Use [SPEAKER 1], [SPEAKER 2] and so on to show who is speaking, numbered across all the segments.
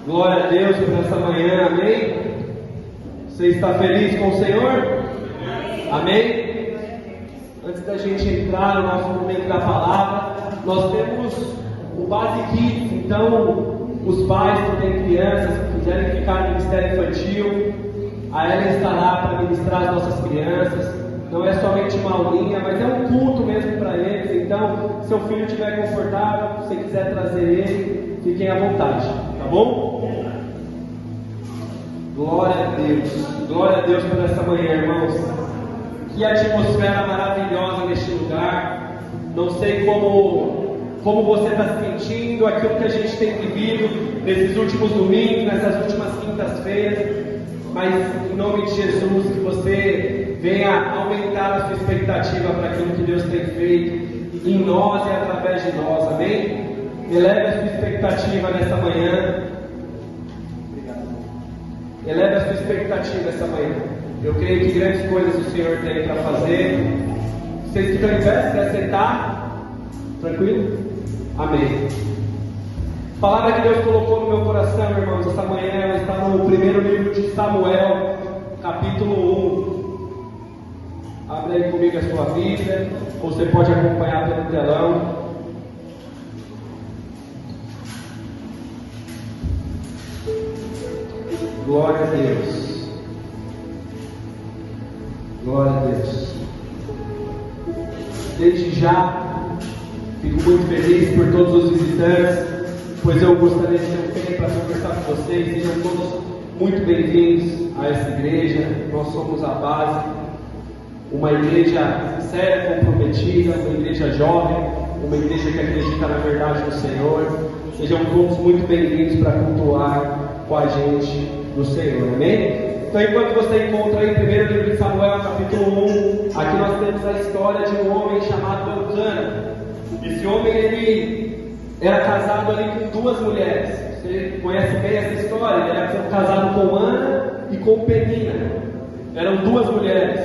[SPEAKER 1] Glória a Deus por essa manhã, amém? Você está feliz com o Senhor? Amém? Antes da gente entrar no nosso momento da palavra, nós temos o Base Kids. Então, os pais que têm crianças, que quiserem ficar no Ministério Infantil, a Ellen estará para ministrar as nossas crianças. Não é somente uma aulinha, mas é um culto mesmo para eles. Então, se seu filho estiver confortável, se você quiser trazer ele, fiquem à vontade, tá bom? Glória a Deus por essa manhã, irmãos. Que atmosfera maravilhosa neste lugar. Não sei como você está se sentindo, aquilo que a gente tem vivido nesses últimos domingos, nessas últimas quintas-feiras, mas em nome de Jesus, que você venha aumentar a sua expectativa para aquilo que Deus tem feito em nós e através de nós, amém? Eleve a sua expectativa nessa manhã. Eleve a sua expectativa essa manhã. Eu creio que grandes coisas o Senhor tem para fazer. Vocês ficam em pé, quer sentar? Tranquilo? Amém. A palavra que Deus colocou no meu coração, irmãos, essa manhã, ela está no primeiro livro de Samuel, capítulo 1. Abre aí comigo a sua Bíblia, ou você pode acompanhar pelo telão. Glória a Deus. Glória a Deus. Desde já, fico muito feliz por todos os visitantes, pois eu gostaria de ter um tempo para conversar com vocês. Sejam todos muito bem-vindos a essa igreja. Nós somos a Base, uma igreja séria, comprometida, uma igreja jovem, uma igreja que acredita na verdade do Senhor. Sejam todos muito bem-vindos para cultuar com a gente do Senhor, amém? Então, enquanto você encontra aí, primeiro livro de Samuel, capítulo 1, aqui nós temos a história de um homem chamado Elcana. Esse homem, ele era casado ali com duas mulheres. Você conhece bem essa história? Ele era casado com Ana e com Penina. Eram duas mulheres.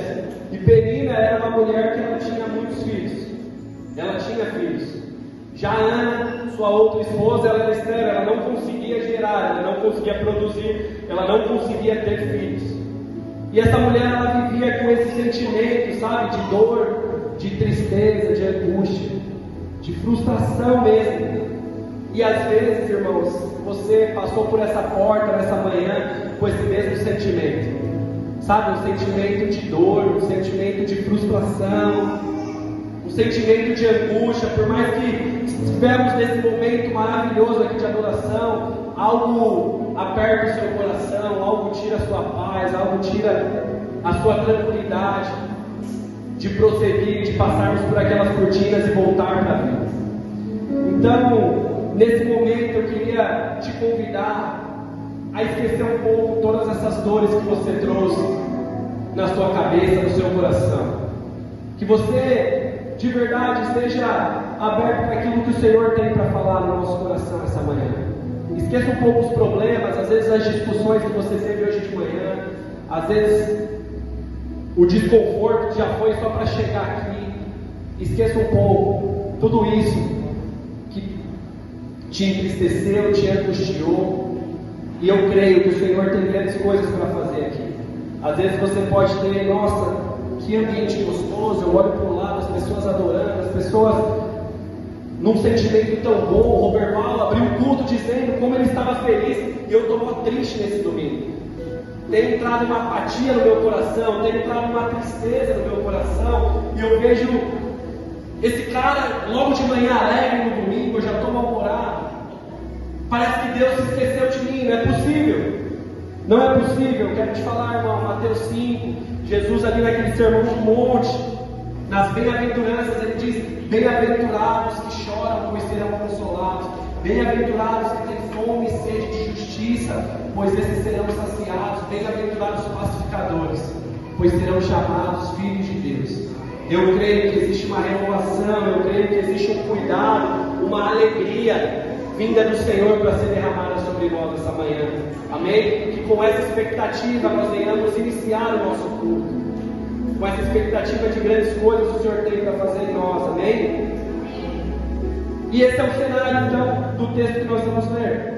[SPEAKER 1] E Penina era uma mulher que não tinha muitos filhos. Ela tinha filhos. Já Ana, sua outra esposa, ela era estéril, ela não conseguia gerar, ela não conseguia produzir, ela não conseguia ter filhos. E essa mulher, ela vivia com esse sentimento, sabe, de dor, de tristeza, de angústia, de frustração mesmo. E às vezes, irmãos, você passou por essa porta nessa manhã com esse mesmo sentimento, sabe, um sentimento de dor, um sentimento de frustração, um sentimento de angústia. Por mais que estivermos nesse momento maravilhoso aqui de adoração, algo aperta o seu coração, algo tira a sua paz, algo tira a sua tranquilidade de prosseguir, de passarmos por aquelas cortinas e voltar para a vida. Então, nesse momento eu queria te convidar a esquecer um pouco todas essas dores que você trouxe na sua cabeça, no seu coração. Que você de verdade esteja aberto para aquilo que o Senhor tem para falar no nosso coração essa manhã. Esqueça um pouco os problemas, às vezes as discussões que você teve hoje de manhã, às vezes o desconforto que já foi só para chegar aqui. Esqueça um pouco tudo isso que te entristeceu, te angustiou. E eu creio que o Senhor tem grandes coisas para fazer aqui. Às vezes você pode ter, nossa, que ambiente gostoso, eu olho para o lado, as pessoas adorando, as pessoas num sentimento tão bom. O Robert Paulo abriu o culto dizendo como ele estava feliz, e eu estou muito triste nesse domingo. Tem entrado uma apatia no meu coração, tem entrado uma tristeza no meu coração, e eu vejo esse cara logo de manhã alegre no domingo, eu já estou mal-humorado. Parece que Deus se esqueceu de mim. Não é possível. Não é possível. Eu quero te falar, irmão, Mateus 5, Jesus ali naquele sermão do monte, nas bem-aventuranças, ele diz: bem-aventurados que choram, pois serão consolados. Bem-aventurados que têm fome e sede de justiça, pois esses serão saciados. Bem-aventurados os pacificadores, pois serão chamados filhos de Deus. Eu creio que existe uma renovação, eu creio que existe um cuidado, uma alegria vinda do Senhor para ser derramada sobre nós essa manhã. Amém? Que com essa expectativa nós venhamos iniciar o nosso culto. Com essa expectativa de grandes coisas o Senhor tem para fazer em nós. Amém? E esse é o cenário então do texto que nós vamos ler.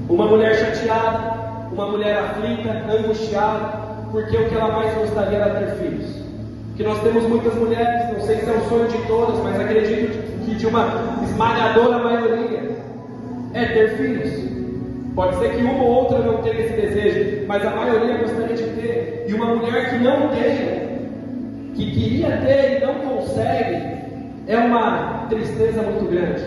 [SPEAKER 1] Uma mulher chateada, uma mulher aflita, angustiada, porque o que ela mais gostaria era ter filhos. Que nós temos muitas mulheres, não sei se é o sonho de todas, mas acredito que de uma esmagadora maioria é ter filhos. Pode ser que uma ou outra não tenha esse desejo, mas a maioria gostaria de ter. E uma mulher que não tem, que queria ter e não consegue, é uma tristeza muito grande.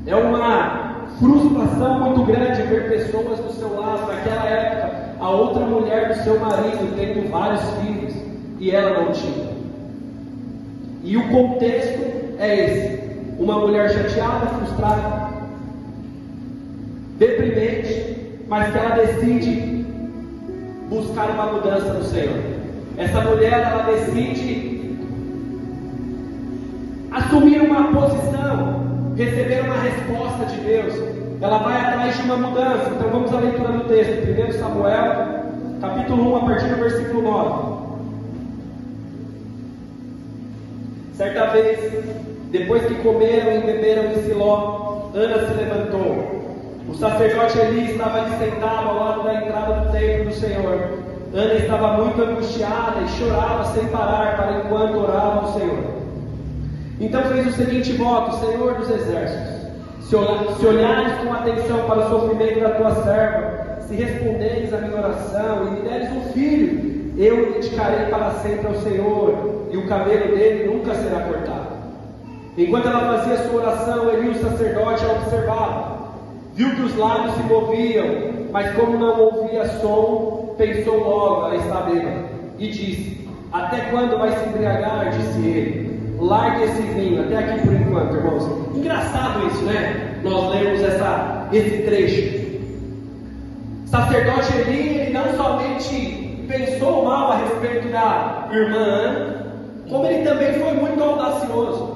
[SPEAKER 1] É uma frustração muito grande ver pessoas do seu lado, naquela época, a outra mulher do seu marido tendo vários filhos e ela não tinha. E o contexto é esse: uma mulher chateada, frustrada, deprimente, mas que ela decide buscar uma mudança no Senhor. Essa mulher, ela decide assumir uma posição, receber uma resposta de Deus. Ela vai atrás de uma mudança. Então vamos à leitura do texto. 1 Samuel, capítulo 1, a partir do versículo 9. Certa vez, depois que comeram e beberam em Siló, Ana se levantou. O sacerdote Eli estava ali sentado ao lado da entrada do templo do Senhor. Ana estava muito angustiada e chorava sem parar para enquanto orava ao Senhor. Então fez o seguinte voto: Senhor dos exércitos, se olhares com atenção para o sofrimento da tua serva, se responderes à minha oração e me deres um filho, eu o dedicarei para sempre ao Senhor, e o cabelo dele nunca será cortado. Enquanto ela fazia sua oração, Eli, o sacerdote, a observava. Viu que os lábios se moviam, mas como não ouvia som, pensou logo: ela está bêbada. E disse: até quando vai se embriagar? Disse ele: largue esse vinho, até aqui por enquanto, irmãos. Engraçado isso, né? Nós lemos esse trecho. Sacerdote Eli, ele não somente pensou mal a respeito da irmã Ana, como ele também foi muito audacioso.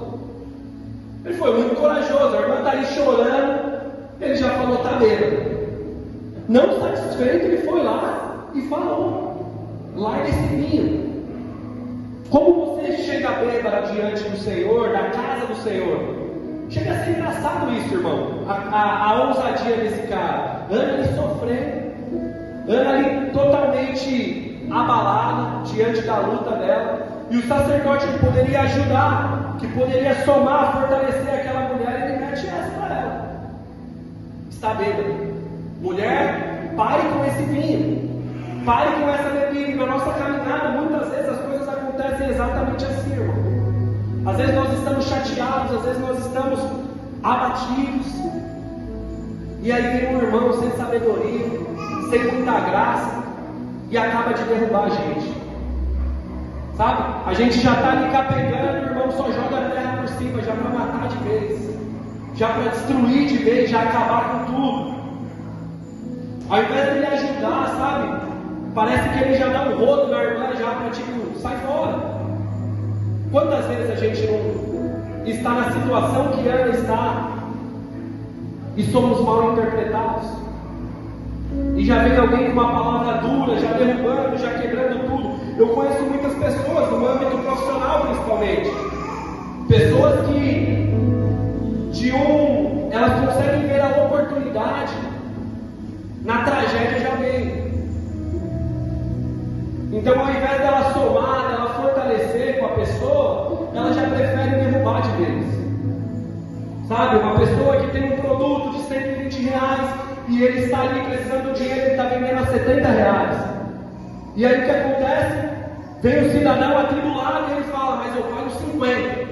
[SPEAKER 1] Ele foi muito corajoso. A irmã está ali chorando, ele já falou: está bêbado. Não satisfeito, ele foi lá e falou: larga esse vinho. Como você chega bêbada diante do Senhor, da casa do Senhor? Chega a ser engraçado isso, irmão. A ousadia desse cara. Ana ali sofrendo, Ana ali totalmente abalada diante da luta dela. E o sacerdote que poderia ajudar, que poderia somar, fortalecer aquela mulher, ele mete essa para ela: está bêbada. Mulher, pare com esse vinho. Pare com essa bebida. Na nossa caminhada, muitas vezes as coisas acontecem exatamente assim, irmão. Às vezes nós estamos chateados, às vezes nós estamos abatidos. E aí vem um irmão sem sabedoria, sem muita graça, e acaba de derrubar a gente. Sabe? A gente já está ali capengando, o irmão só joga a terra por cima, já para matar de vez, já para destruir de vez, já acabar com tudo. Ao invés de ele ajudar, sabe? Parece que ele já dá um rodo na irmã, já para tipo, sai fora. Quantas vezes a gente não está na situação que Ana está e somos mal interpretados? E já vem alguém com uma palavra dura, já derrubando, já quebrando tudo. Eu conheço muitas pessoas, no âmbito profissional principalmente, pessoas que elas conseguem ver a oportunidade na tragédia de alguém. Então, ao invés dela somar, dela fortalecer com a pessoa, ela já prefere derrubar de vez. Sabe, uma pessoa que tem um produto de R$120 e ele está ali precisando de dinheiro, ele está vendendo a R$70. E aí o que acontece? Vem o cidadão atribulado e ele fala: mas eu pago 50.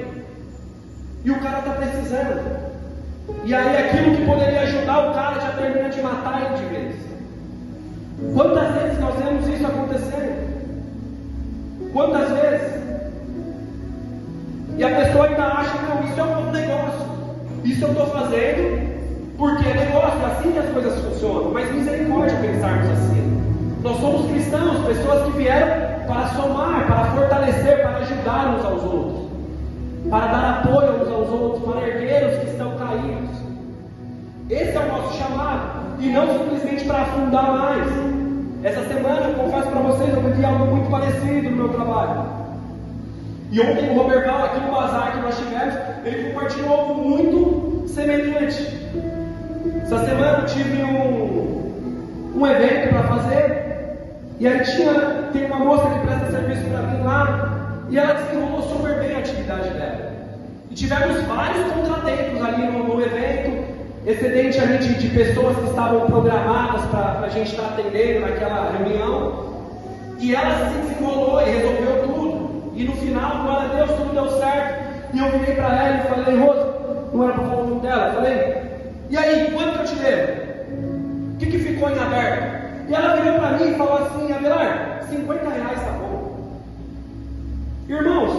[SPEAKER 1] E o cara está precisando. E aí aquilo que poderia ajudar o cara já termina de matar ele de vez. Quantas vezes nós vemos isso acontecer? Quantas vezes? E a pessoa ainda acha: não, isso é um bom negócio, isso eu estou fazendo porque é negócio, é assim que as coisas funcionam. Mas misericórdia pensarmos assim. Nós somos cristãos, pessoas que vieram para somar, para fortalecer, para ajudar uns aos outros, para dar apoio uns aos outros, para erguer os que estão caídos. Esse é o nosso chamado, e não simplesmente para afundar mais. Essa semana, eu confesso para vocês, eu vivi algo muito parecido no meu trabalho. E ontem o Roberval, aqui no bazar que nós tivemos, ele compartilhou algo muito semelhante. Essa semana eu tive um evento para fazer, e aí tem uma moça que presta serviço para mim lá, e ela desenrolou super bem a atividade dela. E tivemos vários contratempos ali no evento, excedente ali de pessoas que estavam programadas para a gente estar atendendo naquela reunião, e ela se desenrolou e resolveu tudo, e no final, glória a Deus, tudo deu certo. E eu virei para ela e falei: Rosa, não era para falar o nome dela, eu falei: e aí, quanto que eu te devo? O que ficou em aberto? E ela virou para mim e falou assim: Abelar, R$50 tá bom. Irmãos,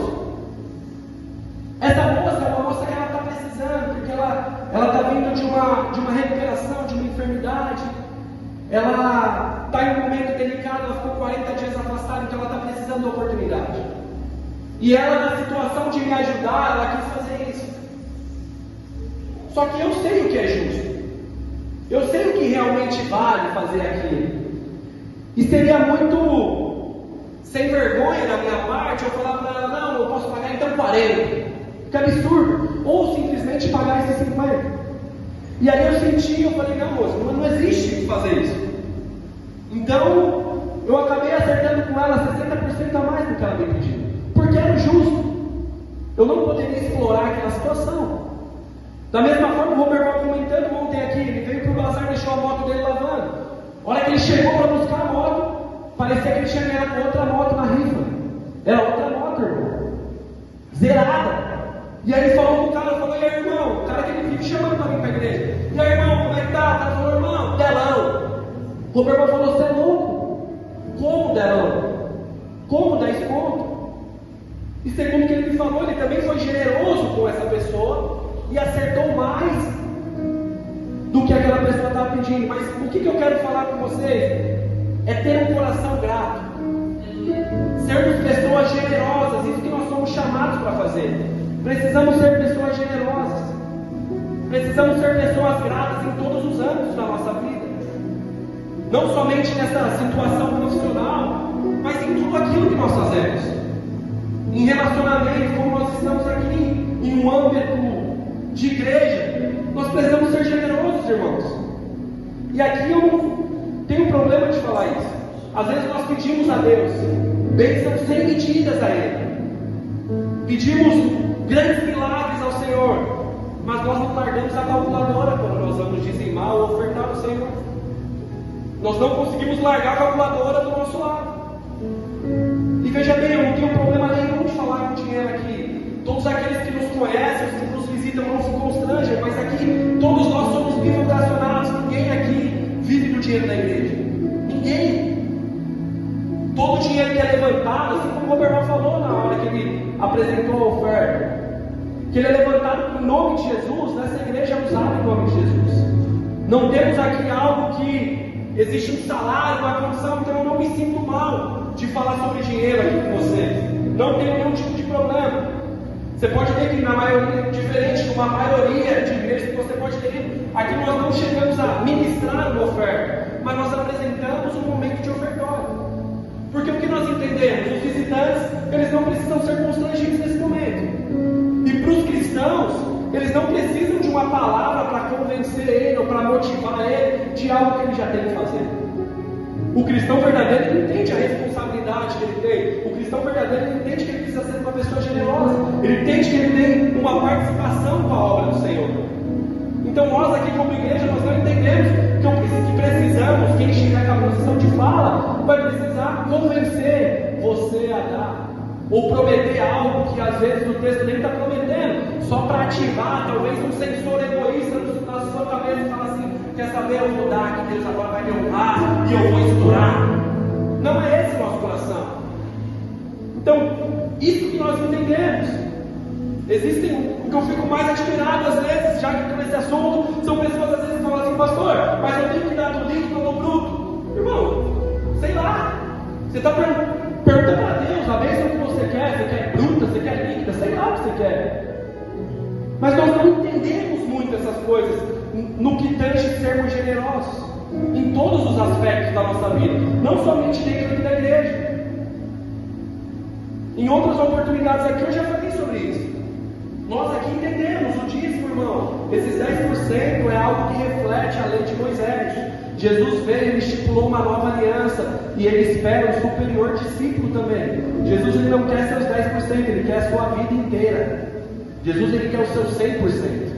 [SPEAKER 1] essa moça é uma moça que ela está precisando, porque ela está vindo de uma recuperação, de uma enfermidade. Ela está em um momento delicado, ela ficou 40 dias afastada, então ela está precisando da oportunidade. E ela, na situação de me ajudar, ela quis fazer isso. Só que eu sei o que é justo. Eu sei o que realmente vale fazer aquilo. E seria muito sem vergonha da minha parte eu falar para ela: não, eu posso pagar então 40. Que absurdo. Ou simplesmente pagar esses 50. E aí eu senti, eu falei: não, moça, não existe fazer isso. Então eu acabei acertando com ela 60% a mais do que ela me pediu, porque era justo. Eu não poderia explorar aquela situação. Da mesma forma, o Robert estava comentando ontem aqui, ele veio para o bazar e deixou a moto dele lavando. A hora que ele chegou para buscar a moto, parecia que ele tinha ganhado outra moto na rifa. Era outra moto, irmão. Zerada. E aí ele falou com o cara, falou: e aí, irmão? O cara que ele vive chamando para vir para a igreja. E aí, irmão, como é que tá? O cara falou: irmão, delão. O Robert falou: você é louco? Como delão? Como 10 pontos? E segundo o que ele me falou, ele também foi generoso com essa pessoa e acertou mais do que aquela pessoa estava pedindo. Mas o que eu quero falar com vocês é ter um coração grato, sermos pessoas generosas. Isso que nós somos chamados para fazer. Precisamos ser pessoas generosas, precisamos ser pessoas gratas em todos os âmbitos da nossa vida, não somente nessa situação profissional, mas em tudo aquilo que nós fazemos, em relacionamento, como nós estamos aqui em um âmbito de igreja. Nós precisamos ser generosos, irmãos. E aqui eu não tenho problema de falar isso. Às vezes nós pedimos a Deus bênçãos sem medidas a Ele, pedimos grandes milagres ao Senhor, mas nós não largamos a calculadora quando nós vamos dizimar ou ofertar ao Senhor. Nós não conseguimos largar a calculadora do nosso lado. E veja bem, eu não tenho problema nenhum de falar com dinheiro aqui. Todos aqueles que nos conhecem, os que nos visitam, não se constrangem, mas aqui todos nós somos bivocacionados. Ninguém aqui vive do dinheiro da igreja. Ninguém. Todo o dinheiro que é levantado, assim como o Robert falou na hora que ele apresentou a oferta, que ele é levantado em nome de Jesus, nessa igreja é usado em nome de Jesus. Não temos aqui algo que existe um salário, uma condição, então eu não me sinto mal de falar sobre dinheiro aqui com vocês. Não tenho nenhum tipo de problema. Você pode ver que na maioria, diferente de uma maioria de igrejas que você pode ter, aqui nós não chegamos a ministrar uma oferta, mas nós apresentamos um momento de ofertório. Porque o que nós entendemos? Os visitantes, eles não precisam ser constrangidos nesse momento. E para os cristãos, eles não precisam de uma palavra para convencer ele ou para motivar ele de algo que ele já tem que fazer. O cristão verdadeiro, ele entende a responsabilidade que ele tem. O cristão verdadeiro, ele entende que ele precisa ser uma pessoa generosa. Ele entende que ele tem uma participação com a obra do Senhor. Então nós aqui como igreja, nós não entendemos que precisamos, quem chegar com a posição de fala, vai precisar convencer você a dar. Ou prometer algo que às vezes o texto nem está prometendo, só para ativar talvez um sensor egoísta na sua cabeça e falar assim: quer saber, eu vou dar, que Deus agora vai me honrar e eu vou estourar. Não é esse o nosso coração. Então, isso que nós entendemos. Existem, o que eu fico mais admirado às vezes, já que estou nesse assunto, são pessoas às vezes que falam assim: pastor, mas eu tenho que dar do líquido ou do bruto. Irmão, sei lá, você está perguntando a Deus a bênção que você quer bruta, você quer líquida, sei lá o que você quer. Mas nós não entendemos muito essas coisas no que tange sermos generosos em todos os aspectos da nossa vida, não somente dentro da igreja. Em outras oportunidades aqui eu já falei sobre isso. Nós aqui entendemos o dízimo, irmão. Esses 10% é algo que reflete a lei de Moisés. Jesus veio, ele estipulou uma nova aliança e ele espera um superior discípulo também. Jesus ele não quer seus 10%, ele quer a sua vida inteira. Jesus ele quer o seu 100%.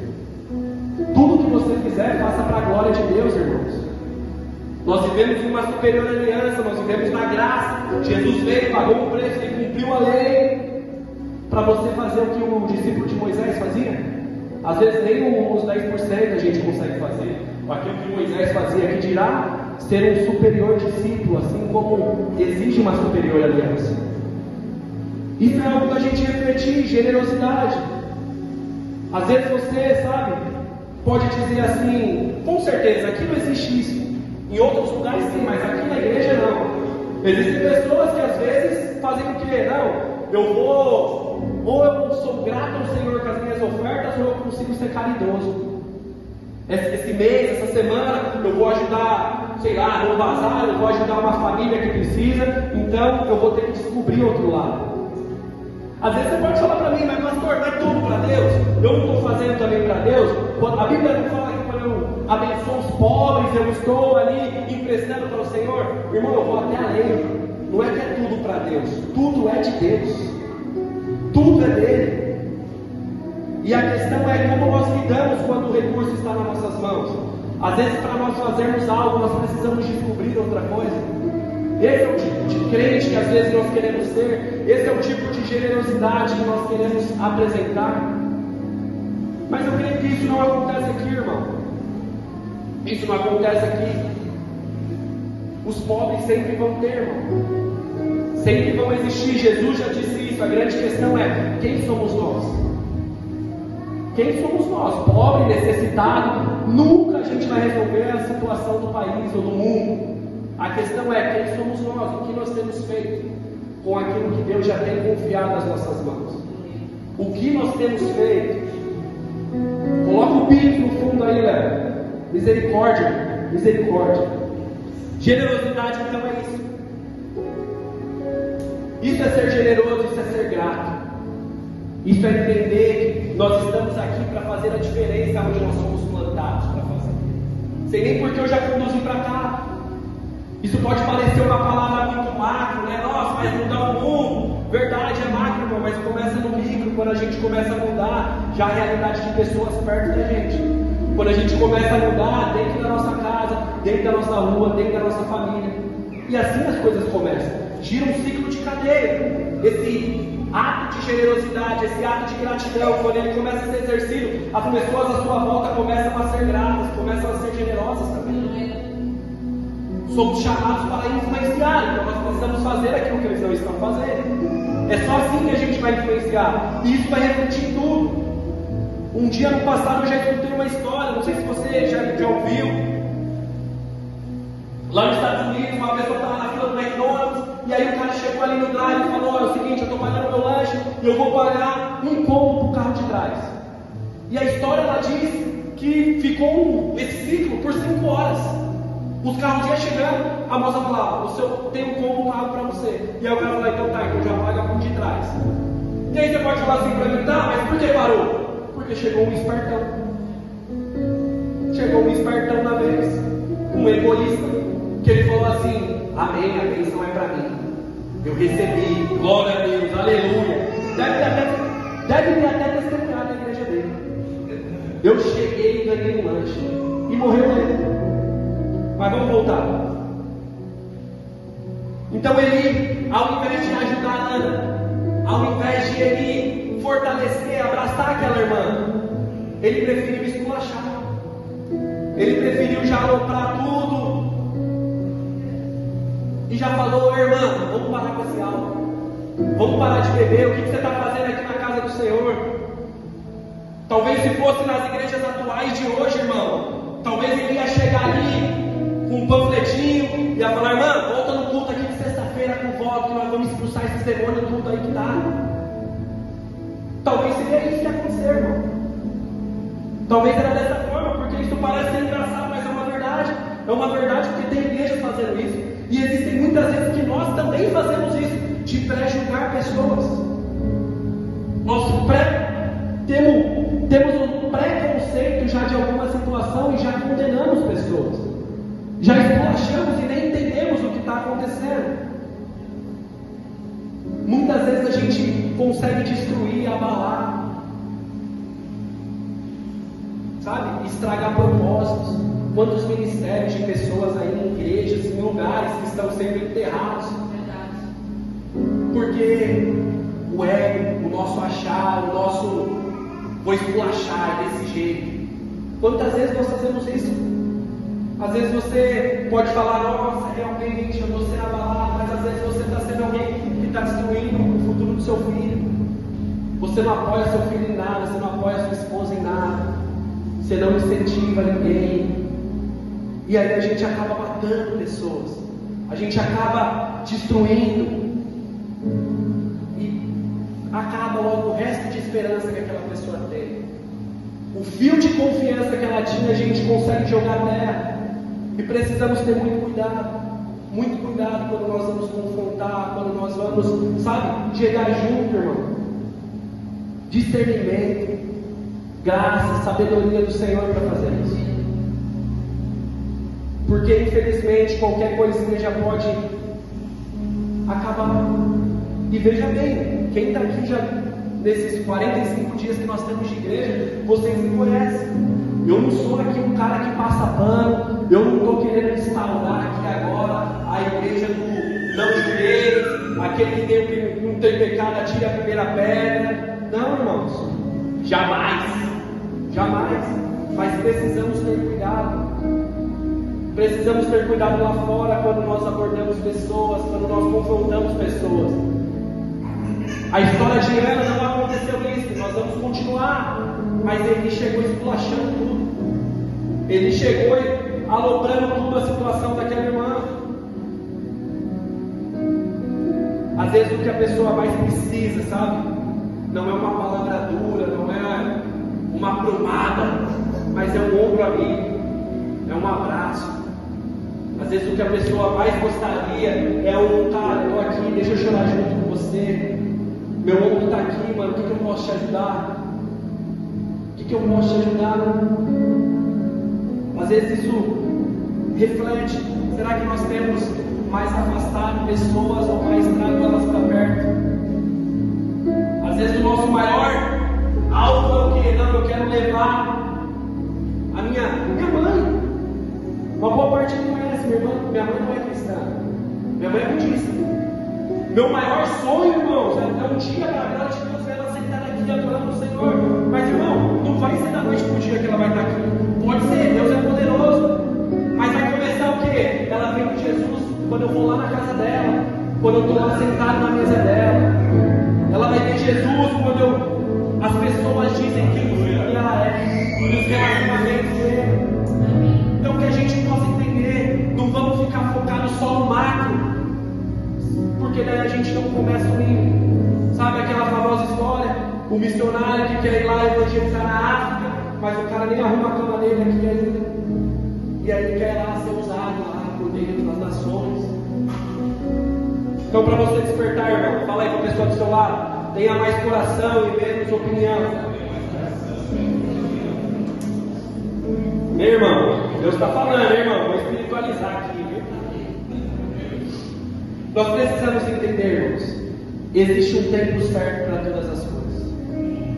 [SPEAKER 1] Tudo que você fizer, faça para a glória de Deus, irmãos. Nós vivemos uma superior aliança, nós vivemos na graça. Jesus veio, pagou o preço, ele cumpriu a lei. Para você fazer o que o discípulo de Moisés fazia? Às vezes nem os 10% a gente consegue fazer. Aquilo que Moisés fazia, que dirá ser um superior discípulo, assim como exige uma superior aliança. Isso é algo da gente refletir, generosidade. Às vezes você, sabe, pode dizer assim, com certeza, aqui não existe isso. Em outros lugares sim, mas aqui na igreja não. Existem pessoas que às vezes fazem o quê? Não, eu vou, ou eu sou grato ao Senhor com as minhas ofertas, ou eu consigo ser caridoso. Esse mês, essa semana, eu vou ajudar, sei lá, no bazar, eu vou ajudar uma família que precisa, então eu vou ter que descobrir outro lado. Às vezes você pode falar para mim, mas pastor, não é tudo para Deus? Eu não estou fazendo também para Deus? A Bíblia não fala que quando eu abençoo os pobres, eu estou ali emprestando para o Senhor? Irmão, eu vou até além. Não é que é tudo para Deus, tudo é de Deus. Tudo é dele. E a questão é como nós lidamos quando o recurso está nas nossas mãos. Às vezes, para nós fazermos algo, nós precisamos descobrir outra coisa. Esse é o tipo de crente que às vezes nós queremos ser. Esse é o tipo de generosidade que nós queremos apresentar. Mas eu creio que isso não acontece aqui, irmão. Isso não acontece aqui. Os pobres sempre vão ter, irmão. Sempre vão existir. Jesus já disse isso. A grande questão é: quem somos nós? Quem somos nós? Pobre, necessitado. Nunca a gente vai resolver a situação do país ou do mundo. A questão é: quem somos nós? O que nós temos feito com aquilo que Deus já tem confiado nas nossas mãos? O que nós temos feito? Coloca o bico no fundo aí, Léo. Misericórdia, misericórdia. Generosidade então é isso. Isso é ser generoso, isso é ser grato. Isso é entender que nós estamos aqui para fazer a diferença onde nós somos plantados para fazer. Sei nem porque eu já conduzi para cá. Isso pode parecer uma palavra muito macro, né? Nossa, vai mudar o mundo. Verdade, é macro, irmão, mas começa no micro. Quando a gente começa a mudar já a realidade de pessoas perto da gente. Quando a gente começa a mudar dentro da nossa casa, dentro da nossa rua, dentro da nossa família. E assim as coisas começam. Gira um ciclo de cadeia. Esse ato de generosidade, esse ato de gratidão, quando ele começa a ser exercido, as pessoas à sua volta começam a ser gratas, começam a ser generosas também. Somos chamados para influenciar, então nós precisamos fazer aquilo que eles não estão fazendo. É só assim que a gente vai influenciar, e isso vai refletir em tudo. Um dia no passado eu já escutei uma história, não sei se você já ouviu. Lá nos Estados Unidos, uma pessoa estava na fila do McDonald's, e aí o cara chegou ali no drive e falou: é o seguinte, eu estou pagando meu lanche e eu vou pagar um combo para o carro de trás. E a história ela diz que ficou esse ciclo por 5 horas. Os carros iam chegando, a moça falava: o senhor tem um combo pago para você. E aí o cara falou: então tá, então já paga o de trás. E aí você pode falar assim para mim: tá, mas por que parou? Porque chegou um espertão. Chegou um espertão na vez, um egoísta, que ele falou assim: amém, a bênção é para mim. Eu recebi, glória a Deus, aleluia. Deve ter até testemunhado na igreja dele. Eu cheguei e ganhei um lanche. E morreu ele. Mas vamos voltar. Então ele, ao invés de ajudar a Ana, ao invés de ele fortalecer, abraçar aquela irmã, ele preferiu esculachar. Ele preferiu já aloprar tudo. E já falou: irmã, vamos parar com esse álcool. Vamos parar de beber. O que você está fazendo aqui na casa do Senhor? Talvez se fosse nas igrejas atuais de hoje, irmão, talvez ele ia chegar ali com um panfletinho e ia falar: irmã, volta no culto aqui de sexta-feira com voto, que nós vamos expulsar esse demônio tudo aí que tá. Talvez seria isso que ia acontecer, irmão. Talvez era dessa forma, porque isso parece ser engraçado, mas é uma verdade. É uma verdade porque tem igrejas fazendo isso. E existem muitas vezes que nós também fazemos isso, de pré-julgar pessoas. Nós temos um preconceito já de alguma situação e já condenamos pessoas, já esculachamos e nem entendemos o que está acontecendo. Muitas vezes a gente consegue destruir, abalar, sabe, estragar propósitos. Quantos ministérios de pessoas aí em igrejas, em lugares que estão sendo enterrados, porque o ego, o nosso achar, o nosso vou esculachar desse jeito. Quantas vezes nós fazemos isso? Às vezes você pode falar, nossa, realmente eu vou ser abalado, mas às vezes você está sendo alguém que está destruindo o futuro do seu filho. Você não apoia seu filho em nada, você não apoia sua esposa em nada, você não incentiva ninguém. E aí a gente acaba matando pessoas, a gente acaba destruindo, e acaba logo o resto de esperança que aquela pessoa tem. O fio de confiança que ela tinha, a gente consegue jogar nela. E precisamos ter muito cuidado quando nós vamos confrontar, quando nós vamos, sabe, chegar junto, irmão. Discernimento, graça, sabedoria do Senhor para fazer isso. Porque infelizmente qualquer coisinha já pode acabar. E veja bem, quem está aqui já nesses 45 dias que nós temos de igreja, vocês me conhecem. Eu não sou aqui um cara que passa pano, eu não estou querendo instaurar aqui agora a igreja do não judeu, aquele que não tem pecado atire a primeira pedra. Não, irmãos, jamais, mas precisamos ter cuidado. Precisamos ter cuidado lá fora quando nós abordamos pessoas, quando nós confrontamos pessoas. A história de Ana não aconteceu isso, nós vamos continuar. Mas ele chegou esculachando tudo. Ele chegou aloprando tudo a situação daquela irmã. Às vezes o que a pessoa mais precisa, sabe? Não é uma palavra dura, não é uma aprumada, mas é um ombro amigo, é um abraço. Às vezes o que a pessoa mais gostaria é um cara, estou aqui, deixa eu chorar junto com você. Meu ombro está aqui, mano, o que eu posso te ajudar? O que eu posso te ajudar? Às vezes isso reflete, será que nós temos mais afastado pessoas ou mais trago elas para perto? Às vezes o nosso maior alvo é o que? Não, eu quero levar a minha mãe. Uma boa parte não conhece minha mãe não é cristã, minha mãe é budista. Meu maior sonho, irmãos, é um dia para a glória de Deus ver ela sentada aqui adorando o Senhor. Mas, irmão, não vai ser da noite para o dia que ela vai estar aqui. Pode ser, Deus é poderoso. Mas vai começar o quê? Ela vem com Jesus quando eu vou lá na casa dela, quando eu estou lá sentado na mesa dela. Ela vai ver Jesus quando as pessoas dizem quem ela é, nos relacionamentos dele. Então que a gente possa entender, não vamos ficar focados só no macro, porque daí a gente não começa o mínimo. Sabe aquela famosa história? O missionário que quer ir lá evangelizar na África, mas o cara nem arruma a cama dele aqui ainda. E aí ele quer ir lá ser usado lá por dentro das nações. Então para você despertar, irmão, fala aí com a pessoa do seu lado, tenha mais coração e menos opinião. Meu irmão, Deus está falando, irmão, vou espiritualizar aqui, viu? Nós precisamos entender, irmãos, existe um tempo certo para todas as coisas.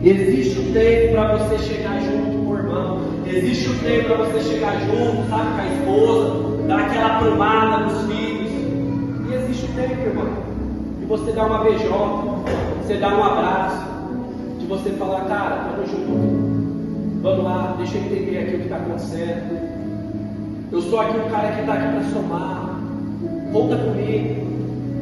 [SPEAKER 1] Existe um tempo para você chegar junto com o irmão. Existe um tempo para você chegar junto, sabe, com a esposa, dar aquela aprumada nos filhos. E existe um tempo, irmão, de você dar uma beijota, você dar um abraço, de você falar, cara, tamo junto. Vamos lá, deixa eu entender aqui o que está acontecendo. Eu sou aqui um cara que está aqui para somar. Conta comigo.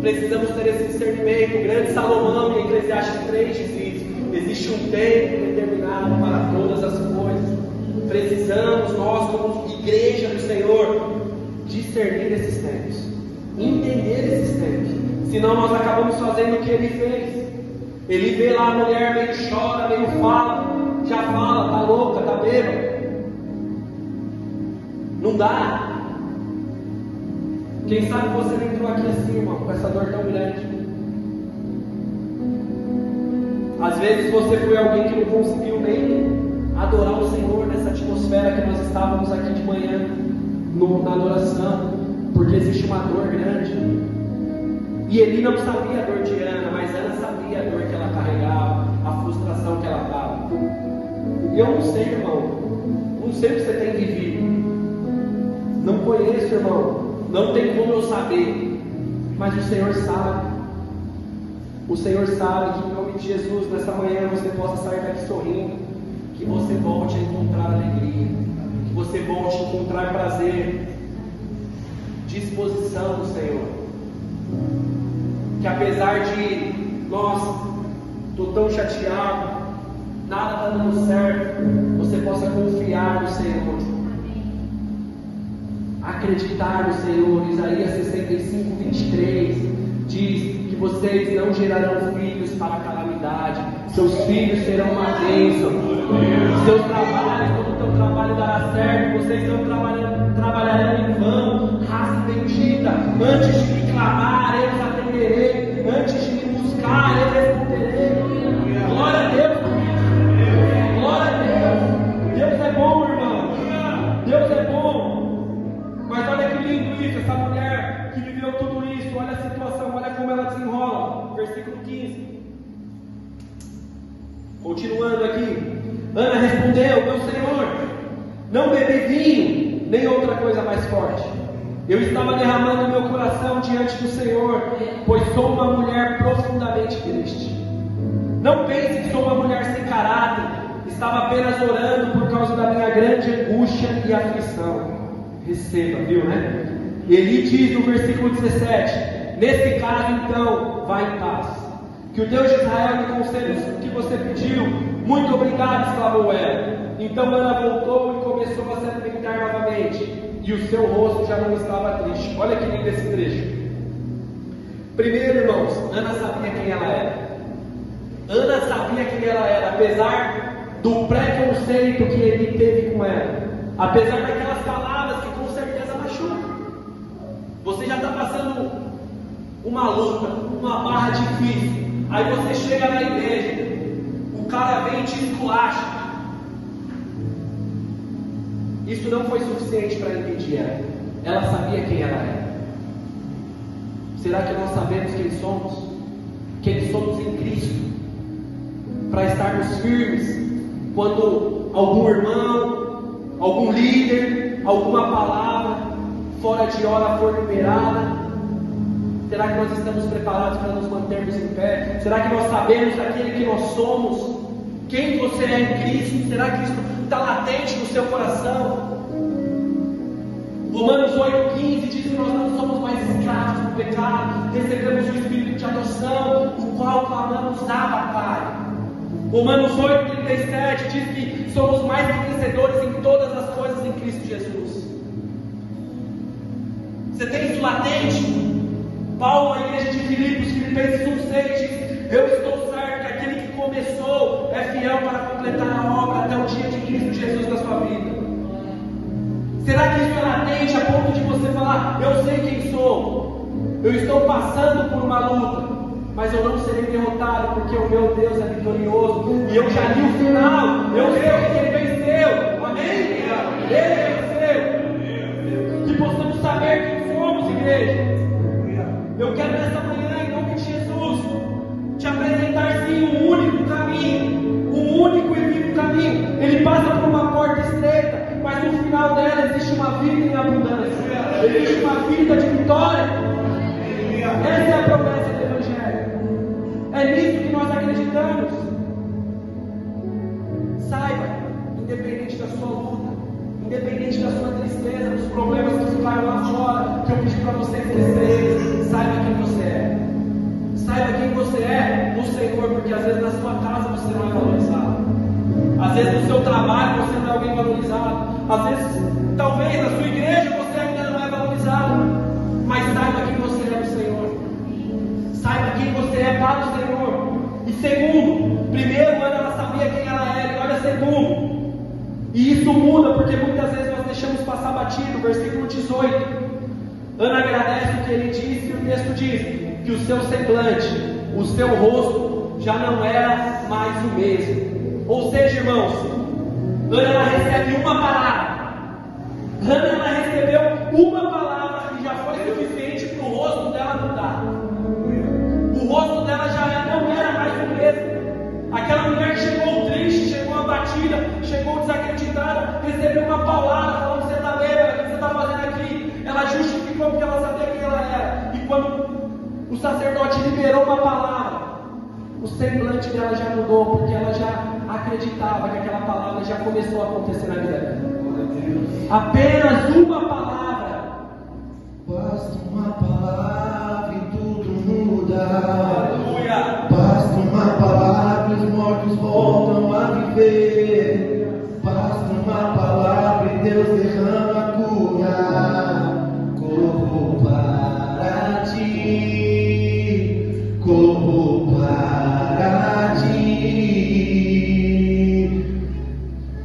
[SPEAKER 1] Precisamos ter esse discernimento. O grande Salomão, em Eclesiastes 3, diz isso. Existe um tempo determinado para todas as coisas. Precisamos, nós, como igreja do Senhor, discernir esses tempos. Entender esses tempos. Senão nós acabamos fazendo o que ele fez. Ele vê lá a mulher, meio chora, meio fala. Já fala, tá louca, tá bêbada. Não dá. Quem sabe você não entrou aqui assim, irmão, com essa dor tão grande. Às vezes você foi alguém que não conseguiu nem adorar o Senhor nessa atmosfera que nós estávamos aqui de manhã, na adoração, porque existe uma dor grande. E Eli não sabia a dor de Ana, mas Ana sabia a dor que ela carregava, a frustração que ela estava. E eu não sei, irmão, não sei o que você tem vivido, não conheço, irmão, não tem como eu saber, mas o Senhor sabe. O Senhor sabe que em nome de Jesus, nessa manhã você possa sair daqui sorrindo, que você volte a encontrar alegria, que você volte a encontrar prazer, disposição do Senhor. Que apesar de, nossa, estou tão chateado, nada está dando certo, você possa confiar no Senhor, acreditar no Senhor. Isaías 65, 23 diz que vocês não gerarão filhos para a calamidade, seus filhos serão uma bênção. Seus trabalhos, todo o teu trabalho dará certo, vocês não trabalharão em vão. Raça bendita, antes de me clamar, eu os atenderei, antes de me buscar, eu responderei. Glória a Deus, glória a Deus. Deus é bom, irmão, Deus é bom. Mas olha que lindo isso, essa mulher que viveu tudo isso, olha a situação, olha como ela desenrola. Versículo 15. Continuando aqui, Ana respondeu: meu Senhor, não bebi vinho, nem outra coisa mais forte. Eu estava derramando meu coração diante do Senhor, pois sou uma mulher profundamente triste. Não pense que sou uma mulher sem caráter, estava apenas orando por causa da minha grande angústia e aflição. Receba, viu, né? Ele diz no versículo 17: nesse caso então, vá em paz. Que o Deus de Israel me conceda o que você pediu. Muito obrigado, exclamou ela. Então Ana voltou e começou a se alimentar novamente, e o seu rosto já não estava triste. Olha que lindo esse trecho. Primeiro, irmãos, Ana sabia quem ela era. Ana sabia quem ela era, apesar do preconceito que ele teve com ela, apesar daquelas palavras que com certeza machucam. Você já está passando uma luta, uma barra difícil, aí você chega na igreja, o cara vem e te esculacha. Isso não foi suficiente para impedir ela. Ela sabia quem ela era. Será que nós sabemos quem somos? Quem somos em Cristo? Para estarmos firmes quando algum irmão, algum líder, alguma palavra fora de hora for liberada? Será que nós estamos preparados para nos mantermos em pé? Será que nós sabemos aquele que nós somos? Quem você é em Cristo? Será que isso está latente no seu coração? Romanos 8,15 diz que nós não somos mais escravos do pecado, recebemos o Espírito de adoção, o qual clamamos: Abba, Pai. Romanos 8,37 diz que somos mais que vencedores em todas as coisas em Cristo Jesus. Você tem isso latente? Paulo, na igreja de Filipenses 1,6 diz: eu estou certo que aquele que começou é fiel para completar a obra até o dia de Cristo Jesus na sua vida. Será que isso é latente a ponto de você falar: eu sei quem sou, eu estou passando por uma luta, mas eu não serei derrotado, porque o meu Deus é vitorioso, e eu já li o final, eu sei que Ele venceu, amém? Ele venceu. Que possamos saber quem somos, igreja. Eu quero nessa manhã, em nome de Jesus, te apresentar sim um único caminho, um único e vivo caminho. Ele passa por uma porta estreita, mas no final dela existe uma vida em abundância, existe uma vida de vitória. Essa é a promessa do Evangelho, é nisso que nós acreditamos. Saiba, independente da sua luta, independente da sua tristeza, dos problemas que ficaram lá fora, que eu pedi para você esquecer, saiba quem você é. Saiba quem você é no Senhor, porque às vezes na sua casa você não é valorizado, às vezes no seu trabalho você não é alguém valorizado, às vezes, talvez na sua igreja você ainda não é valorizado, mas saiba quem você é no Senhor. Saiba quem você é para o Senhor. E segundo, primeiro, ela sabia quem ela era, e olha, segundo, e isso muda porque muitas vezes nós deixamos passar batido. Versículo 18, Ana agradece o que ele disse, e o texto diz que o seu semblante, o seu rosto já não era mais o mesmo. Ou seja, irmãos, Ana ela recebe uma palavra. Ana ela recebeu uma palavra que já foi suficiente para o rosto dela mudar. O rosto dela já não era mais o mesmo. Aquela mulher chegou triste, chegou abatida, chegou desacreditada, recebeu uma palavra falando: você está bêbada, o que você está fazendo aqui? Ela justificou porque ela sabia quem ela era. E quando o sacerdote liberou uma palavra, o semblante dela já mudou, porque ela já acreditava que aquela palavra já começou a acontecer na vida dela. Apenas uma palavra.
[SPEAKER 2] Basta uma palavra e tudo muda.
[SPEAKER 1] Aleluia.
[SPEAKER 2] Basta uma palavra e os mortos voltam a viver. Basta uma palavra e Deus derrama a cura. Corro para ti, corro para ti.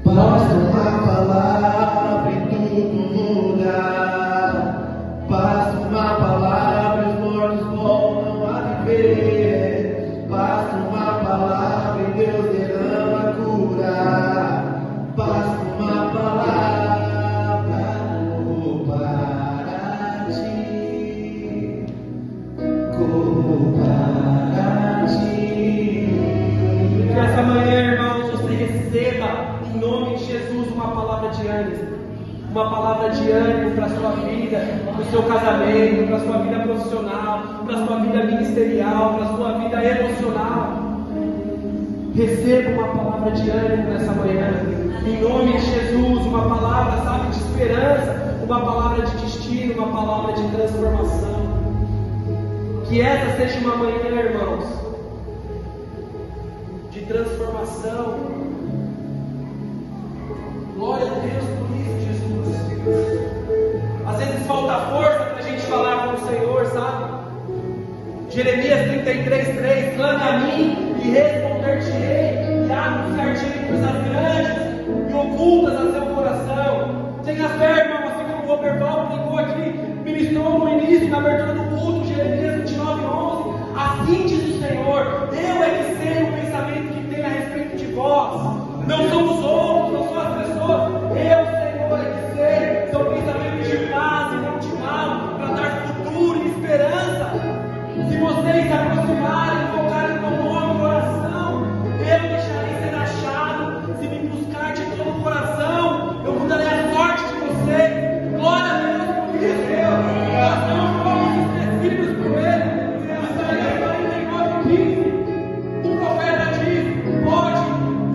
[SPEAKER 2] Basta uma palavra e tudo muda. Basta uma palavra e os mortos voltam a viver. Basta uma palavra e Deus derrama a cura. Basta uma palavra, corro para ti, corro para ti.
[SPEAKER 1] Que essa manhã, irmãos, você receba em nome de Jesus uma palavra de ânimo. Uma palavra de ânimo para a sua vida, para o seu casamento, para a sua vida profissional, para a sua vida ministerial, para a sua vida emocional. Receba uma palavra de ânimo nessa manhã. Em nome de Jesus, uma palavra, sabe, de esperança, uma palavra de destino, uma palavra de transformação. Que essa seja uma manhã, irmãos, de transformação. Glória a Deus por isso, Jesus. Às vezes falta força para a gente falar com o Senhor, sabe? Jeremias 33:3: clame a mim e responder-te-ei, e anunciar-te-ei coisas grandes e ocultas a seu coração. Tenha fé, irmão, assim como o Robert Val pregou aqui, ministrou no início, na abertura do culto, Jeremias 29:11. Assim diz o Senhor: eu é que sei o pensamento que tem a respeito de vós. Não são os outros, não são as pessoas. Eu, Senhor, é que sei. São pensamentos de paz e não de mal, para dar futuro e esperança. Se vocês se aproximarem e tocarem com o nome no coração, eu deixarei ser achado. Se me buscar de todo o coração, eu mudarei a sorte de vocês. Glória a Deus por isso. Nós não fomos esquecidos por Ele. Isaías 49:15. O profeta diz: pode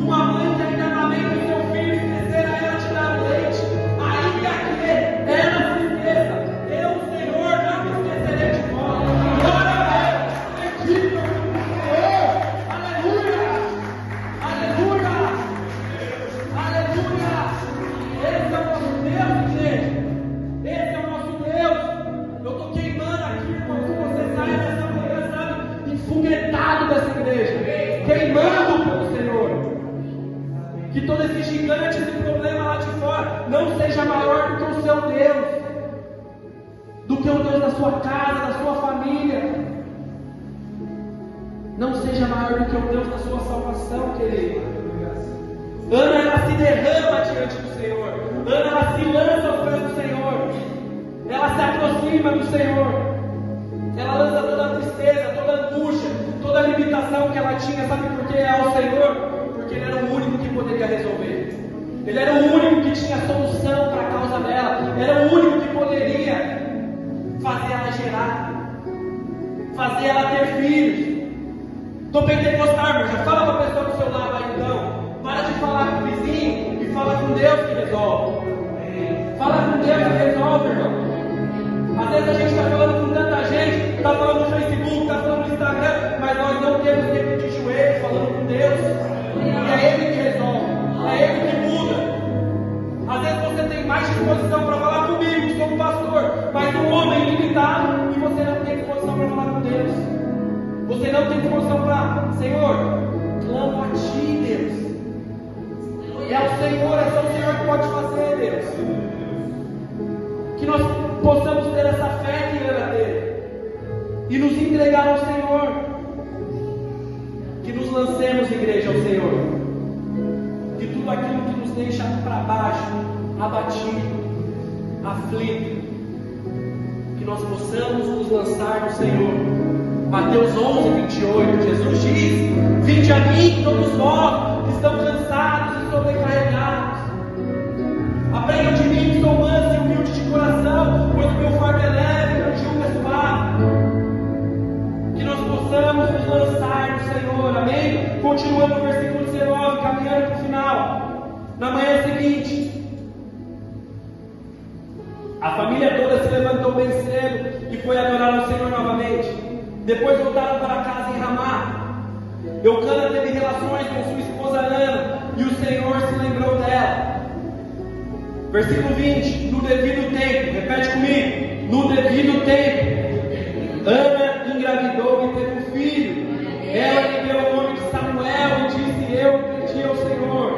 [SPEAKER 1] uma mãe que ainda amamenta o seu filho esquecer a ela te dar leite, ainda que ela se esqueça, eu, Senhor, não me esquecerei de vós. Glória a Deus, bendito Senhor, aleluia, aleluia, aleluia. Esse é o nosso Deus, igreja, esse é o nosso Deus. Eu estou queimando aqui, irmão, que você saia dessa manhã, sabe, enfoguetado dessa igreja, queimando pelo Senhor. Que todo esse gigante, esse problema lá de fora, não seja maior do que o seu Deus, do que o Deus da sua casa, da sua família. Não seja maior do que o Deus da sua salvação, querido. Ana, ela se derrama diante do Senhor. Ana, ela se lança aos pés do Senhor. Ela se aproxima do Senhor. Ela lança toda a tristeza, toda a angústia, toda a limitação que ela tinha. Sabe por que ao Senhor? Porque Ele era o único que poderia resolver. Ele era o único que tinha solução para a causa dela. Era o único que poderia fazer ela gerar, fazer ela ter filhos. Estou pentecostal, irmão. Já fala para a pessoa do seu lado aí, então. Para de falar com o vizinho e fala com Deus que resolve. Fala com Deus que resolve, irmão. Às vezes a gente está falando com tanta gente, está falando no Facebook, está falando no Instagram, mas nós não temos tempo de joelho falando com Deus. E é Ele que resolve, é Ele que muda. Às vezes você tem mais disposição para falar comigo, sou um pastor, mas um homem limitado, e você não tem disposição para falar com Deus. Você não tem disposição para, Senhor, clamo a Ti, Deus. É o Senhor, é só o Senhor que pode fazer, Deus. Que nós possamos ter essa fé que Ana teve e nos entregar ao Senhor. Que nos lancemos, igreja, ao Senhor. Que tudo aquilo que nos deixa para baixo, abatido, aflito, que nós possamos nos lançar no Senhor. Mateus 11:28, Jesus diz: vinde a mim todos vós que estão cansados e sobrecarregados, aprendam de mim que sou manso e humilde de coração, pois o meu fardo é leve e o jugo é suave. Que nós possamos nos lançar no Senhor, amém? Continuando no versículo 19, caminhando para o final. Na manhã seguinte, a família toda se levantou bem cedo e foi adorar o Senhor novamente. Depois voltaram para casa em Ramá. Eucana teve relações com sua esposa Ana e o Senhor se lembrou dela. Versículo 20: no devido tempo, repete comigo, no devido tempo, Ana engravidou e teve um filho. Ela lhe deu o nome de Samuel e disse: eu pedi ao Senhor.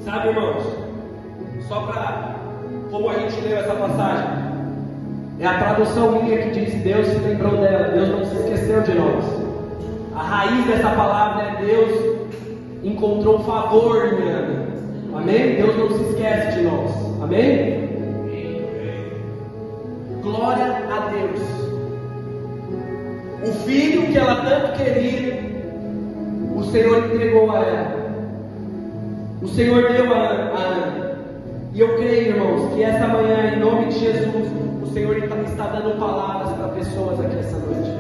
[SPEAKER 1] Sabe, irmãos, só para, como a gente leu essa passagem, é a tradução minha que diz: Deus se lembrou dela, Deus não se esqueceu de nós. A raiz dessa palavra é: Deus encontrou favor em Ana. Amém? Deus não se esquece de nós. Amém? Glória a Deus. O filho que ela tanto queria, o Senhor entregou a ela. O Senhor deu a Ana. E eu creio, irmãos, que esta manhã, em nome de Jesus, o Senhor está dando palavras para pessoas aqui essa noite.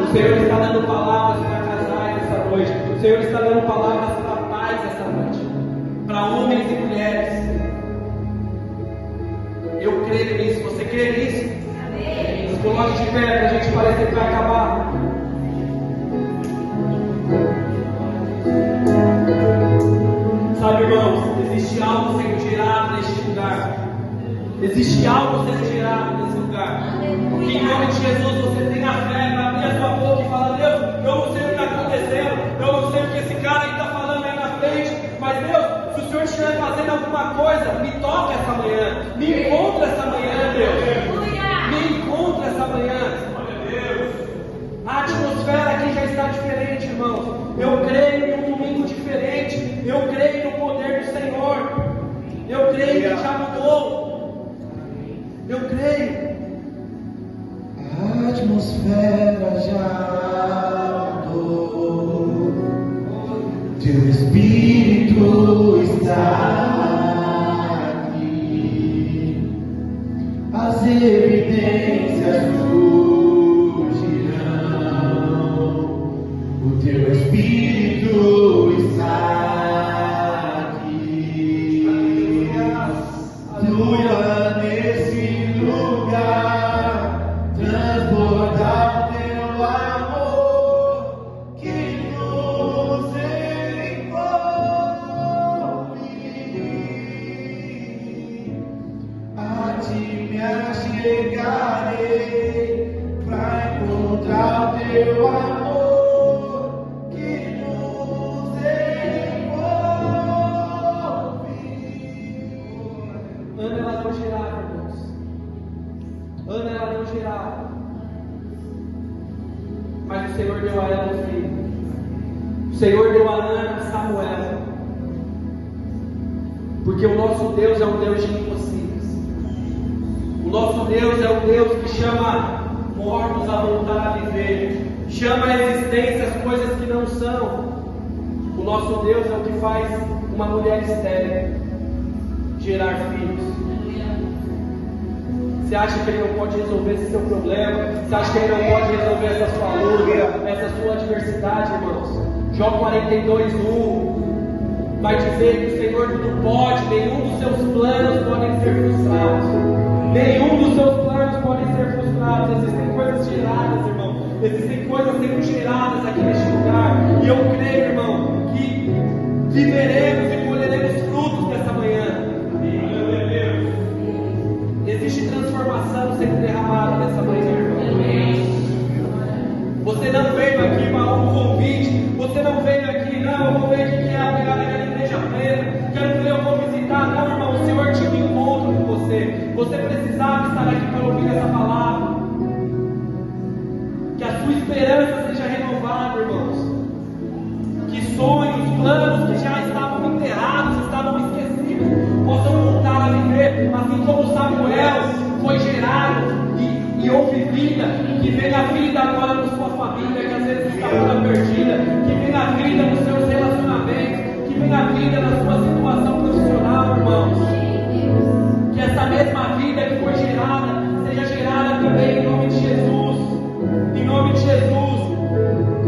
[SPEAKER 1] O Senhor está dando palavras para casais essa noite. O Senhor está dando palavras para pais essa noite, para homens e mulheres. Eu creio nisso. Você crê nisso? Amém. Se coloque de pé para a gente parecer que vai acabar. Sabe, irmãos, existe algo sendo gerado neste lugar. Existe algo sendo gerado nesse lugar. Que em nome de Jesus você tenha fé para abrir a sua boca e falar: Deus, eu não sei o que está acontecendo, eu não sei o que esse cara aí está falando aí na frente, mas Deus, se o Senhor estiver fazendo alguma coisa, me toca essa manhã, me encontra essa manhã, Deus. Me encontra essa manhã. A atmosfera aqui já está diferente, irmãos. Eu creio num domingo diferente. Eu creio no poder do Senhor. Eu creio que já mudou. Eu creio.
[SPEAKER 2] A atmosfera já mudou. Teu Espírito está aqui. As evidências surgirão. O teu Espírito está aqui. Flua nesse lugar, transbordar o teu amor que nos envolve. A ti me achegarei pra encontrar o teu amor que nos envolve.
[SPEAKER 1] Ana, ela não gerava, irmãos. Ana, ela não gerava. Mas o Senhor deu a ela um filho. O Senhor deu a Ana Samuel. Porque o nosso Deus é um Deus de impossíveis. O nosso Deus é um Deus que chama mortos a voltar a viver. Chama a existência as coisas que não são. O nosso Deus é o que faz uma mulher estéril gerar filhos. Você acha que Ele não pode resolver esse seu problema? Você acha que Ele não pode resolver essa sua luta, essa sua adversidade, irmãos? Jó 42:1 vai dizer que o Senhor tudo pode, nenhum dos seus planos podem ser frustrados. Nenhum dos seus planos podem ser frustrados. Existem coisas geradas, irmão. Existem coisas sendo geradas aqui neste lugar. E eu creio, irmão, que viveremos e colheremos frutos dessa manhã. Existe transformação sendo derramada nessa manhã, irmão. Você não veio aqui para um convite. Você não veio aqui, não, eu vou ver o que é a pegada da igreja plena. Quero ver, eu vou visitar. Não, irmão, o Senhor tinha um encontro com você. Você precisava estar aqui para ouvir essa palavra. Que a sua esperança como Samuel foi gerado e houve vida, que venha vida agora na sua família, que às vezes está toda perdida, que venha vida nos seus relacionamentos, que venha vida na sua situação profissional, irmãos. Que essa mesma vida que foi gerada, seja gerada também em nome de Jesus. Em nome de Jesus.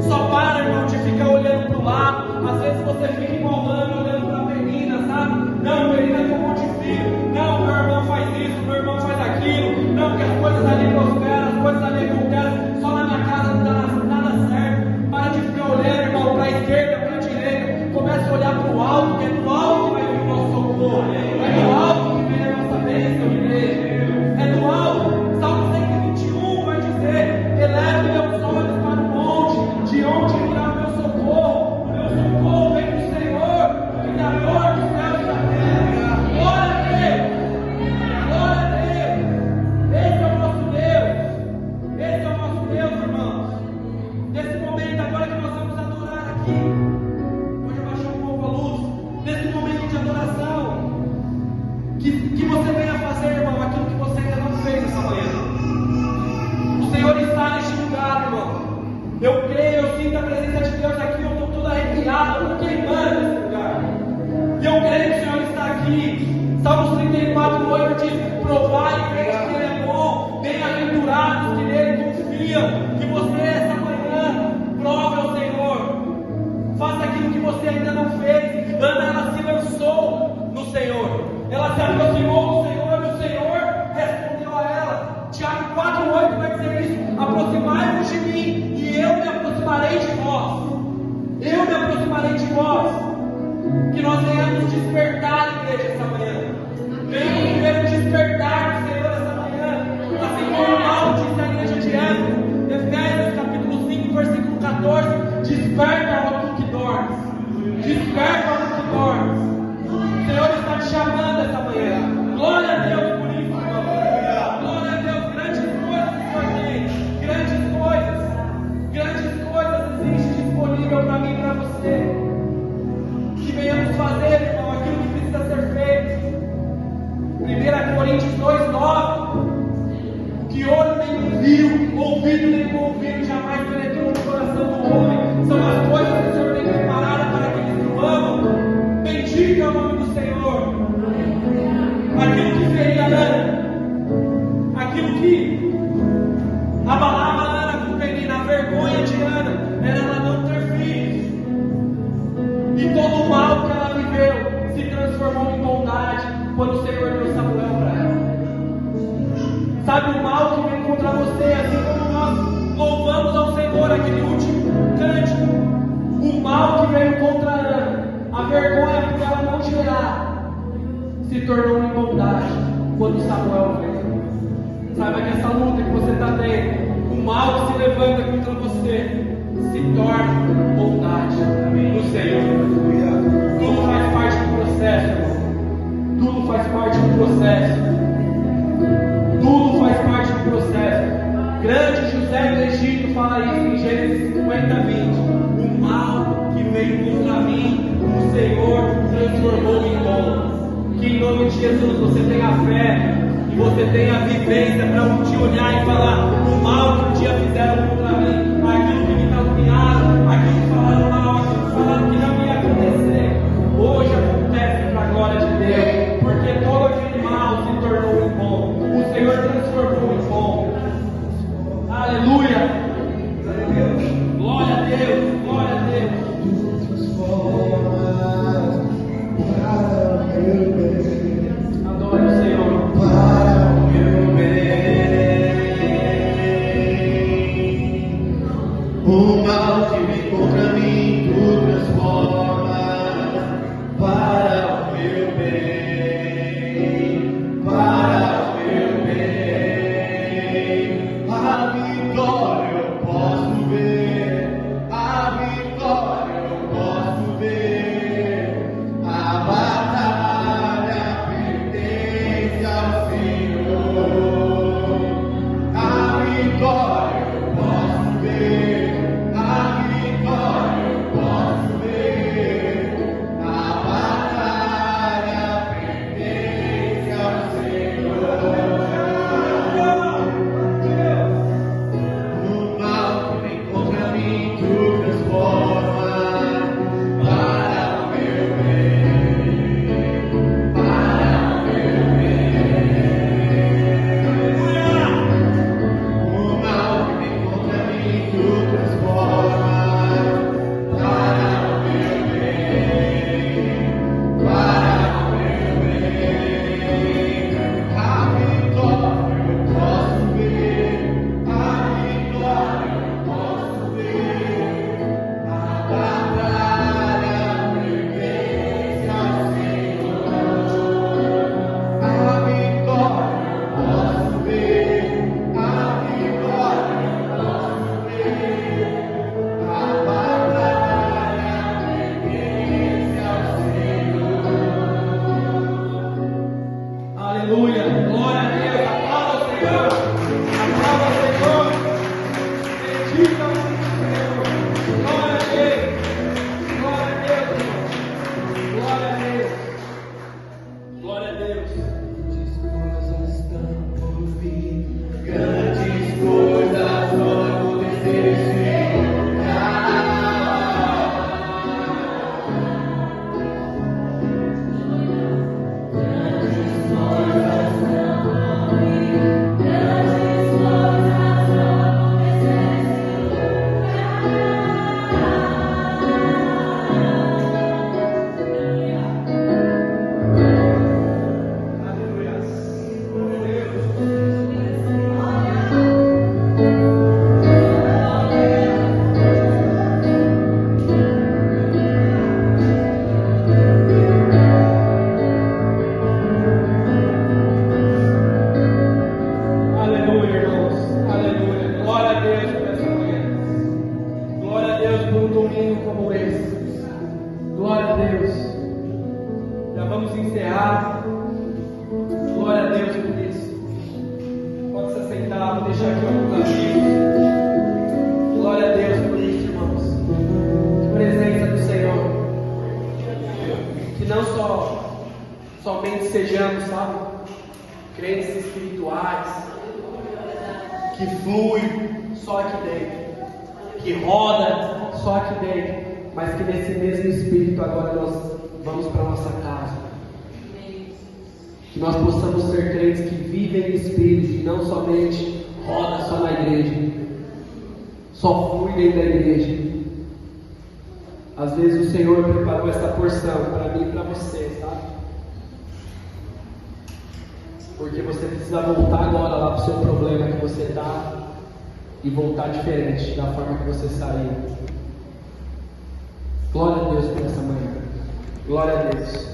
[SPEAKER 1] Só para, irmão, de ficar olhando para o lado. Às vezes você fica enrolando, olhando para a menina, sabe? Não, menina com um monte de filho. Não, meu irmão faz isso, meu irmão faz aquilo. Não, que as coisas ali prosperam, as coisas ali acontecem. Só na minha casa não dá nada certo. Para de ficar olhando, irmão, para a esquerda, para a direita. Começa a olhar para o alto, que é do alto que vai vir o nosso socorro. É do alto que vem a nossa bênção, igreja. É do alto. Salmo 121 vai dizer: eleve meus olhos para o monte, de onde virá o meu socorro. O meu socorro vem do Senhor, o Criador dos céus e da terra. Glória a Deus! Glória a Deus! Esse é o nosso Deus. Esse é o nosso Deus, irmãos. Nesse momento, agora que nós vamos adorar aqui, pode abaixar um pouco a luz. Nesse momento de adoração, que você venha fazer, irmão, aquilo que você ainda não fez essa manhã. O Senhor está neste lugar, irmão. Eu creio, eu sinto a presença de Deus aqui, eu estou todo arrepiado, eu estou queimando nesse lugar. E eu creio que o Senhor está aqui. Salmos 34, 8 diz: provai e veja que Ele é bom, bem-aventurados que nele confiam. Que você, essa manhã, prove ao Senhor. Faça aquilo que você ainda não fez. Ana, ela se lançou no Senhor. Ela se aproximou do Senhor e o Senhor respondeu a ela. Tiago 4,8 vai dizer isso: aproximai-vos de mim e eu me aproximarei de vós. Eu me aproximarei de vós. Que nós venhamos despertar, igreja, essa manhã. Venhamos viver o despertar do Senhor essa manhã. Assim como Paulo disse à igreja de Éfeso, Efésios capítulo 5, versículo 14: desperta, ó tu que dormes. Desperta, ó tu que dormes. O Senhor está te chamando essa manhã. Glória a Deus por isso, irmão. Glória a Deus. Grandes coisas o Senhor tem. Grandes coisas existem disponível para mim e para você. Que venhamos fazer, irmão, aquilo que precisa ser feito. 1 Coríntios 2,9: que olho nem viu, ouvido nem ouviu, jamais penetrou no coração do homem. São as coisas que o Senhor tem preparado para aqueles que o amam. Bendito é o nome do Senhor. Aquilo que feria Ana, aquilo que abalava Ana com Penina, a vergonha de Ana era ela não ter filhos. E todo o mal que ela viveu se transformou em bondade quando o Senhor deu Samuel para ela. Sabe o mal que vem contra você, assim como nós louvamos ao Senhor aquele último cântico. O mal que veio contra Ana, a vergonha por ela não gerar, se tornou em bondade quando Samuel veio. Saiba que essa luta que você está tendo, o mal que se levanta contra você, se torna bondade no Senhor. Tudo faz parte do processo, irmão. Tudo faz parte do processo. Tudo faz parte do processo. Grande José do Egito fala isso em Gênesis 50, 20. O mal que veio contra mim, o Senhor transformou em bom. Que em nome de Jesus você tenha fé e você tenha vivência para te olhar e falar: o mal que um dia fizeram contra mim, aquilo que me caluniaram, aquilo que falaram mal, aquilo que falaram que não ia acontecer, hoje acontece para a glória de Deus, porque todo aquele mal se tornou em bom. O Senhor transformou em bom. Aleluia! Glória a Deus! Glória a Deus! Adore o Senhor.
[SPEAKER 2] Para o meu bem, o mal que
[SPEAKER 1] somente sejamos, sabe, crentes espirituais, que flui só aqui dentro, que roda só aqui dentro, mas que nesse mesmo espírito agora nós vamos para a nossa casa. Que nós possamos ser crentes que vivem no espírito e não somente roda só na igreja, só flui dentro da igreja. Às vezes o Senhor preparou essa porção para mim e para você, sabe? Porque você precisa voltar agora lá para o seu problema que você está e voltar diferente da forma que você saiu. Glória a Deus por essa manhã. Glória a Deus.